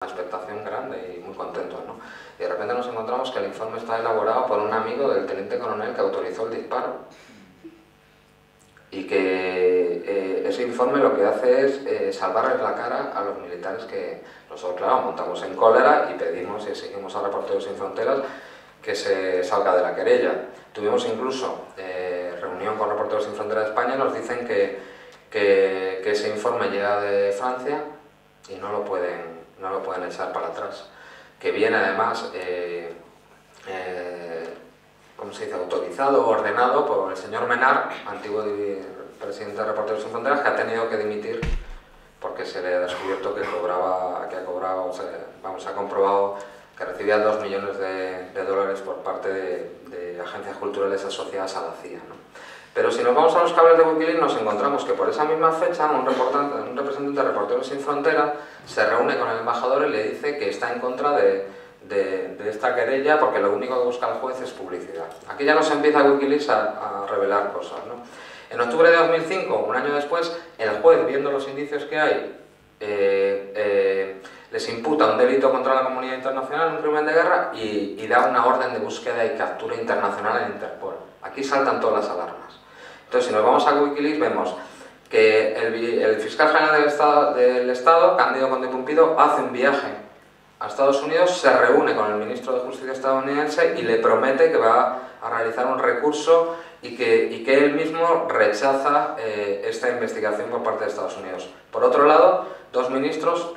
Una expectación grande y muy contentos, ¿no? Y de repente nos encontramos que el informe está elaborado por un amigo del teniente coronel que autorizó el disparo y que ese informe lo que hace es salvarles la cara a los militares que nosotros, claro, montamos en cólera y pedimos y exigimos a Reporteros Sin Fronteras que se salga de la querella. Tuvimos incluso reunión con Reporteros Sin Fronteras de España y nos dicen que ese informe llega de Francia y no lo pueden echar para atrás, que viene además ¿cómo se dice?, autorizado o ordenado por el señor Menard, antiguo presidente de Reporteros Sin Fronteras, que ha tenido que dimitir porque se le ha descubierto que ha comprobado que recibía 2 millones de dólares por parte de agencias culturales asociadas a la CIA, ¿no? Pero si nos vamos a los cables de Wikileaks nos encontramos que por esa misma fecha un representante de Reporteros Sin Fronteras se reúne con el embajador y le dice que está en contra de esta querella porque lo único que busca el juez es publicidad. Aquí ya nos empieza Wikileaks a revelar cosas, ¿no? En octubre de 2005, un año después, el juez, viendo los indicios que hay, les imputa un delito contra la comunidad internacional, un crimen de guerra, y da una orden de búsqueda y captura internacional en Interpol. Aquí saltan todas las alarmas. Entonces, si nos vamos a Wikileaks, vemos que el fiscal general del Estado, Cándido Conde Pumpido, hace un viaje a Estados Unidos, se reúne con el ministro de Justicia estadounidense y le promete que va a realizar un recurso y que él mismo rechaza esta investigación por parte de Estados Unidos. Por otro lado, dos ministros,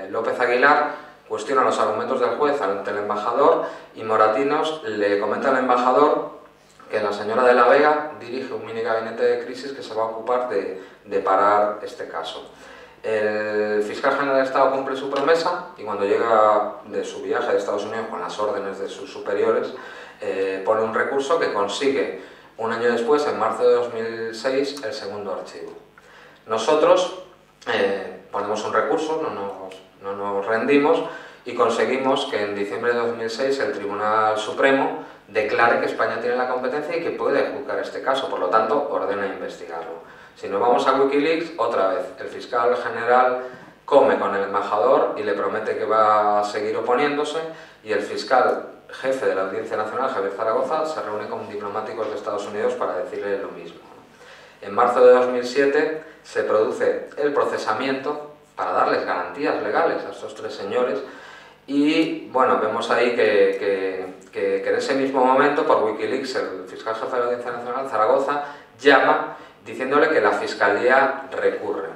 López Aguilar, cuestiona los argumentos del juez ante el embajador y Moratinos le comenta al embajador que la señora de la Vega dirige un mini gabinete de crisis que se va a ocupar de parar este caso. El fiscal general de Estado cumple su promesa y cuando llega de su viaje de Estados Unidos con las órdenes de sus superiores, pone un recurso que consigue un año después, en marzo de 2006, el segundo archivo. Nosotros ponemos un recurso, no nos rendimos y conseguimos que en diciembre de 2006 el Tribunal Supremo declare que España tiene la competencia y que puede juzgar este caso, por lo tanto ordena investigarlo. Si nos vamos a Wikileaks, otra vez, el fiscal general come con el embajador y le promete que va a seguir oponiéndose y el fiscal jefe de la Audiencia Nacional, Javier Zaragoza, se reúne con diplomáticos de Estados Unidos para decirle lo mismo. En marzo de 2007 se produce el procesamiento para darles garantías legales a estos tres señores y bueno, vemos ahí que en ese mismo momento por Wikileaks el fiscal jefe de la Audiencia Nacional, Zaragoza, llama diciéndole que la Fiscalía recurre.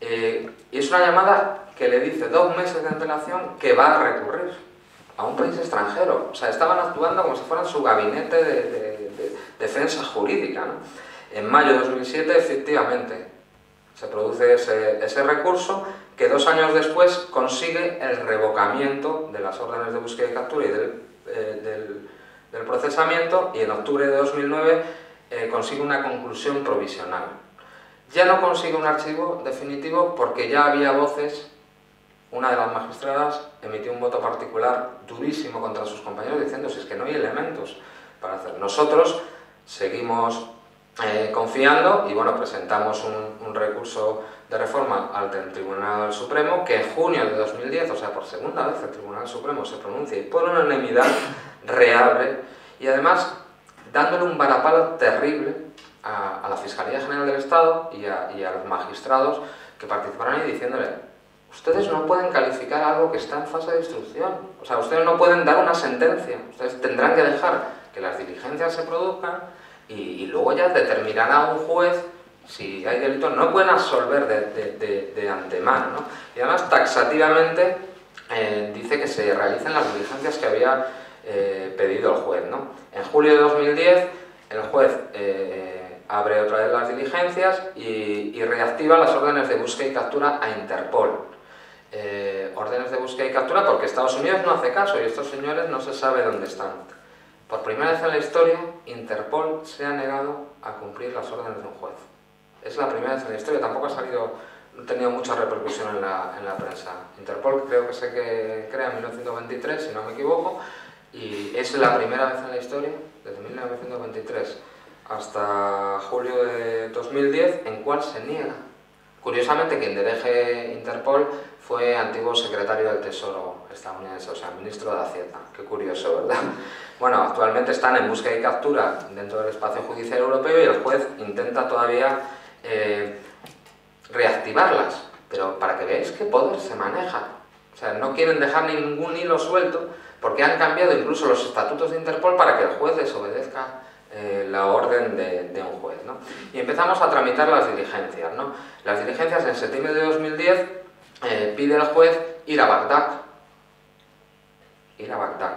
Y es una llamada que le dice 2 meses de antelación que va a recurrir a un país extranjero. O sea, estaban actuando como si fueran su gabinete de defensa jurídica, ¿no? En mayo de 2007, efectivamente, se produce ese recurso que 2 años después consigue el revocamiento de las órdenes de búsqueda y captura y del procesamiento y en octubre de 2009 consigue una conclusión provisional. Ya no consigue un archivo definitivo porque ya había voces. Una de las magistradas emitió un voto particular durísimo contra sus compañeros diciendo si es que no hay elementos para hacer. Nosotros seguimos confiando y bueno, presentamos un recurso de reforma ante el Tribunal Supremo que en junio de 2010, o sea por segunda vez el Tribunal Supremo se pronuncia y por unanimidad reabre y además dándole un varapalo terrible a la Fiscalía General del Estado y a los magistrados que participaron ahí diciéndole: ustedes no pueden calificar algo que está en fase de instrucción, o sea, ustedes no pueden dar una sentencia, ustedes tendrán que dejar que las diligencias se produzcan y luego ya determinará un juez si hay delito, no pueden absolver de antemano, ¿no? Y además taxativamente dice que se realicen las diligencias que había pedido el juez, ¿no? En julio de 2010 el juez abre otra vez las diligencias y reactiva las órdenes de búsqueda y captura a Interpol. Órdenes de búsqueda y captura porque Estados Unidos no hace caso y estos señores no se sabe dónde están. Por primera vez en la historia, Interpol se ha negado a cumplir las órdenes de un juez. Es la primera vez en la historia, tampoco ha tenido mucha repercusión en la prensa. Interpol creo que se crea en 1923, si no me equivoco, y es la primera vez en la historia, desde 1923 hasta julio de 2010, en cual se niega. Curiosamente, quien dirige Interpol fue antiguo secretario del Tesoro estadounidense, o sea, ministro de Hacienda. Qué curioso, ¿verdad? Bueno, actualmente están en búsqueda y captura dentro del espacio judicial europeo y el juez intenta todavía reactivarlas, pero para que veáis qué poder se maneja. O sea, no quieren dejar ningún hilo suelto porque han cambiado incluso los estatutos de Interpol para que el juez les obedezca la orden de un juez, ¿no? Y empezamos a tramitar las diligencias, ¿no? Las diligencias en septiembre de 2010 pide el juez ir a Bagdad,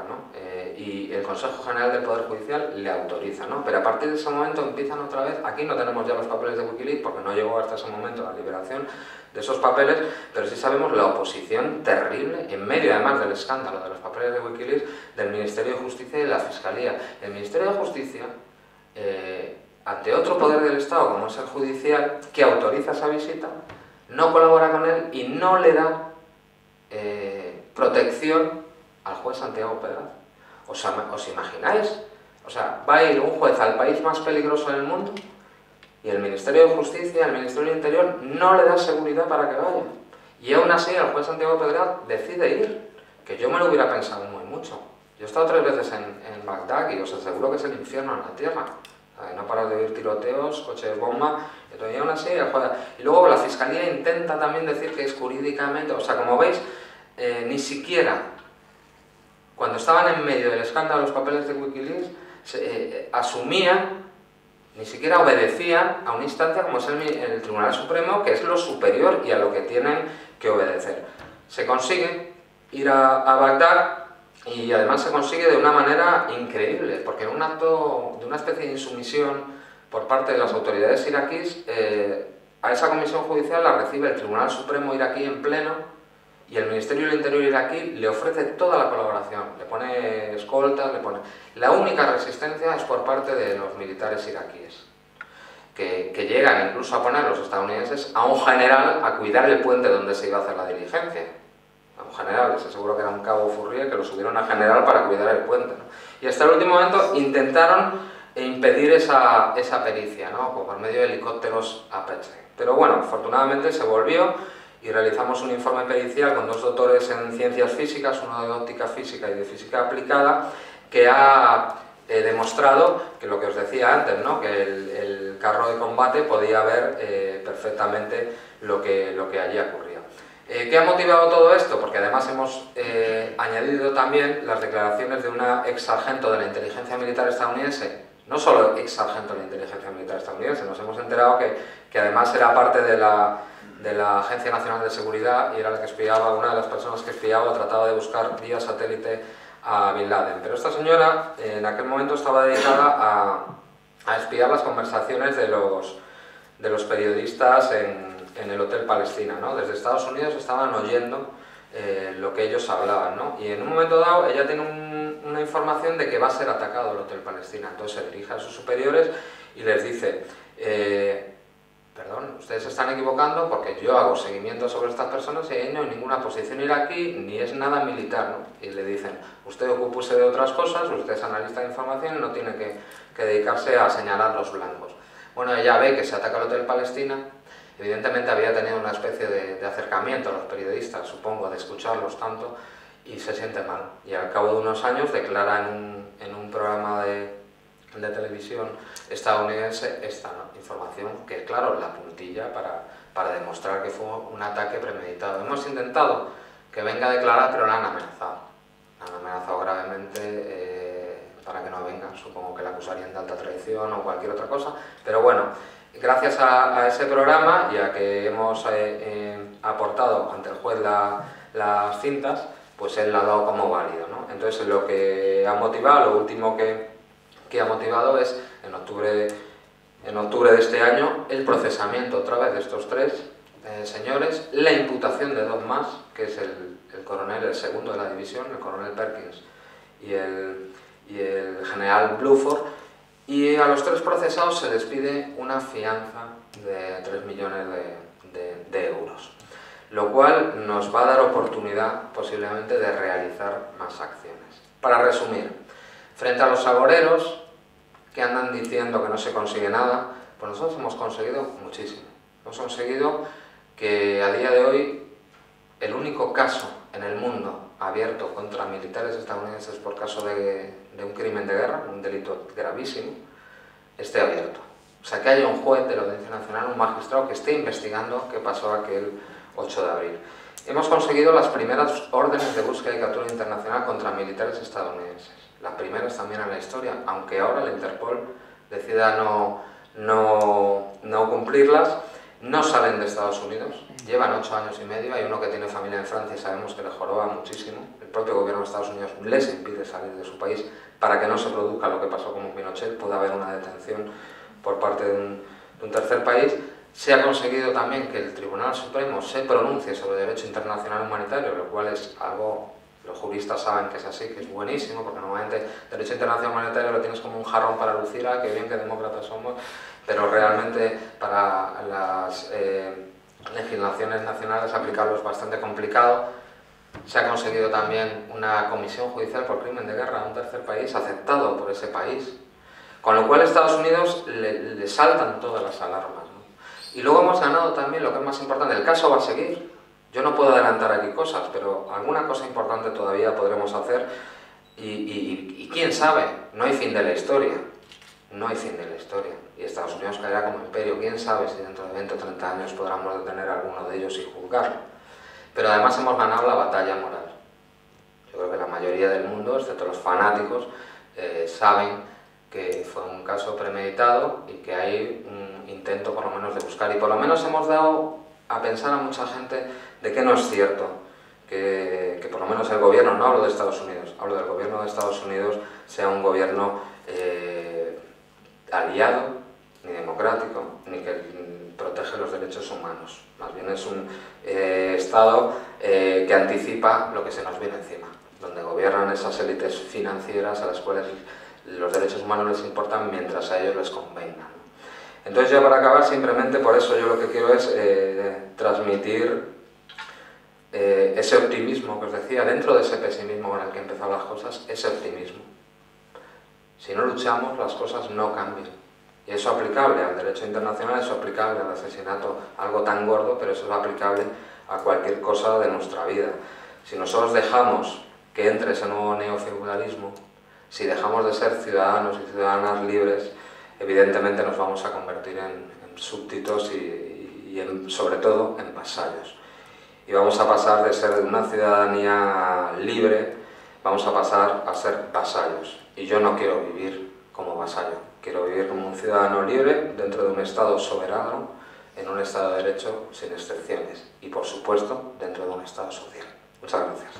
¿no? Y el Consejo General del Poder Judicial le autoriza, ¿no? Pero a partir de ese momento empiezan otra vez, aquí no tenemos ya los papeles de Wikileaks porque no llegó hasta ese momento la liberación de esos papeles, pero sí sabemos la oposición terrible, en medio además del escándalo de los papeles de Wikileaks, del Ministerio de Justicia y de la Fiscalía. El Ministerio de Justicia, ante otro poder del Estado como es el judicial, que autoriza esa visita, no colabora con él y no le da protección al juez Santiago Pedraz. ¿Os imagináis? O sea, va a ir un juez al país más peligroso del mundo y el Ministerio de Justicia, el Ministerio del Interior no le da seguridad para que vaya. Y aún así el juez Santiago Pedraz decide ir, que yo me lo hubiera pensado muy mucho. Yo he estado 3 veces en Bagdad y os aseguro que es el infierno en la tierra. No paras de oír tiroteos, coches bomba, y aún así el juez... Y luego la Fiscalía intenta también decir que es jurídicamente... O sea, como veis, ni siquiera cuando estaban en medio del escándalo de los papeles de Wikileaks, asumían, ni siquiera obedecían a una instancia como es el Tribunal Supremo, que es lo superior y a lo que tienen que obedecer. Se consigue ir a Bagdad y además se consigue de una manera increíble, porque en un acto de una especie de insumisión por parte de las autoridades iraquíes, a esa comisión judicial la recibe el Tribunal Supremo iraquí en pleno y el Ministerio del Interior iraquí le ofrece toda la colaboración, le pone escoltas, le pone... La única resistencia es por parte de los militares iraquíes, que llegan incluso a poner los estadounidenses a un general a cuidar el puente donde se iba a hacer la diligencia. A un general, les aseguro que era un cabo Fourrier, que lo subieron a general para cuidar el puente, ¿no? Y hasta el último momento intentaron impedir esa pericia, ¿no? Por medio de helicópteros Apache. Pero bueno, afortunadamente se volvió y realizamos un informe pericial con 2 doctores en ciencias físicas, uno de óptica física y de física aplicada, que ha demostrado que lo que os decía antes, ¿no? Que el carro de combate podía ver perfectamente lo que allí ocurría. ¿Qué ha motivado todo esto? Porque además hemos añadido también las declaraciones de una ex sargento de la inteligencia militar estadounidense, no solo ex sargento de la inteligencia militar estadounidense, nos hemos enterado que además era parte de la Agencia Nacional de Seguridad y era la que espiaba, una de las personas que espiaba, trataba de buscar vía satélite a Bin Laden. Pero esta señora en aquel momento estaba dedicada a espiar las conversaciones de los periodistas en el Hotel Palestina, ¿no? Desde Estados Unidos estaban oyendo lo que ellos hablaban, ¿no? Y en un momento dado ella tiene una información de que va a ser atacado el Hotel Palestina. Entonces se dirige a sus superiores y les dice... perdón, ustedes se están equivocando porque yo hago seguimiento sobre estas personas y ahí no hay ninguna posición iraquí ni es nada militar, ¿no? Y le dicen, usted ocúpese de otras cosas, usted es analista de información y no tiene que dedicarse a señalar los blancos. Bueno, ella ve que se ataca el Hotel Palestina, evidentemente había tenido una especie de acercamiento a los periodistas, supongo, de escucharlos tanto, y se siente mal. Y al cabo de unos años declara en un programa de televisión estadounidense esta, ¿no? Información que, claro, la puntilla para demostrar que fue un ataque premeditado. Hemos intentado que venga a declarar, pero la han amenazado gravemente para que no venga. Supongo que la acusarían de alta traición o cualquier otra cosa, pero bueno, gracias a ese programa y a que hemos aportado ante el juez las cintas, pues él la ha dado como válido, ¿no? Entonces lo que ha motivado, lo último que ha motivado es, en octubre de este año, el procesamiento otra vez de estos 3 señores, la imputación de 2 más, que es el coronel, el segundo de la división, el coronel Perkins y el general Bluford, y a los 3 procesados se les pide una fianza de 3 millones de euros, lo cual nos va a dar oportunidad posiblemente de realizar más acciones. Para resumir, frente a los agoreros que andan diciendo que no se consigue nada, pues nosotros hemos conseguido muchísimo. Hemos conseguido que a día de hoy el único caso en el mundo abierto contra militares estadounidenses por caso de un crimen de guerra, un delito gravísimo, esté abierto. O sea, que haya un juez de la Audiencia Nacional, un magistrado que esté investigando qué pasó aquel 8 de abril. Hemos conseguido las primeras órdenes de búsqueda y captura internacional contra militares estadounidenses. Las primeras también en la historia, aunque ahora la Interpol decida no cumplirlas. No salen de Estados Unidos, llevan 8 años y medio, hay uno que tiene familia en Francia y sabemos que le joroba muchísimo. El propio gobierno de Estados Unidos les impide salir de su país para que no se produzca lo que pasó con Pinochet, pueda haber una detención por parte de un tercer país. Se ha conseguido también que el Tribunal Supremo se pronuncie sobre derecho internacional humanitario, lo cual es algo, los juristas saben que es así, que es buenísimo, porque normalmente derecho internacional humanitario lo tienes como un jarrón para lucir, ah, qué bien, qué demócratas somos, pero realmente para las legislaciones nacionales aplicarlo es bastante complicado. Se ha conseguido también una comisión judicial por crimen de guerra a un tercer país aceptado por ese país, con lo cual a Estados Unidos le saltan todas las alarmas, ¿no? Y luego hemos ganado también, lo que es más importante, el caso va a seguir. Yo no puedo adelantar aquí cosas, pero alguna cosa importante todavía podremos hacer y quién sabe, no hay fin de la historia. No hay fin de la historia, y Estados Unidos caerá como imperio. Quién sabe si dentro de 20 o 30 años podamos detener a alguno de ellos y juzgarlo. Pero además hemos ganado la batalla moral. Yo creo que la mayoría del mundo, excepto los fanáticos, saben que fue un caso premeditado y que hay un intento por lo menos de buscar. Y por lo menos hemos dado a pensar a mucha gente de que no es cierto que por lo menos el gobierno, no hablo de Estados Unidos, hablo del gobierno de Estados Unidos, sea un gobierno aliado, ni democrático, ni que protege los derechos humanos. Más bien es un Estado que anticipa lo que se nos viene encima, donde gobiernan esas élites financieras a las cuales los derechos humanos les importan mientras a ellos les convenga, ¿no? Entonces, ya para acabar, simplemente por eso yo lo que quiero es transmitir ese optimismo que os decía, dentro de ese pesimismo con el que he empezado las cosas, ese optimismo. Si no luchamos, las cosas no cambian. Y eso es aplicable al derecho internacional, eso es aplicable al asesinato, algo tan gordo, pero eso es aplicable a cualquier cosa de nuestra vida. Si nosotros dejamos que entre ese nuevo neofeudalismo, si dejamos de ser ciudadanos y ciudadanas libres, evidentemente nos vamos a convertir en súbditos y sobre todo en vasallos. Y vamos a pasar de ser una ciudadanía libre, vamos a pasar a ser vasallos. Y yo no quiero vivir como vasallo, quiero vivir como un ciudadano libre dentro de un Estado soberano, en un Estado de Derecho sin excepciones y, por supuesto, dentro de un Estado social. Muchas gracias.